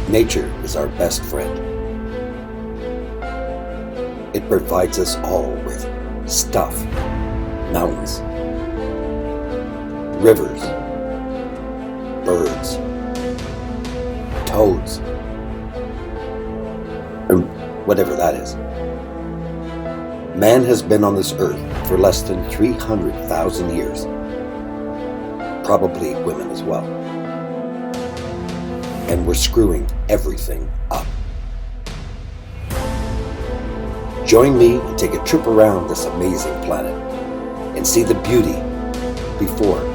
Nature is our best friend. It provides us all with stuff, mountains, rivers, birds, toads, or whatever that is. Man has been on this earth for less than 300,000 years. Probably women as well. And we're screwing everything up. Join me and take a trip around this amazing planet and see the beauty before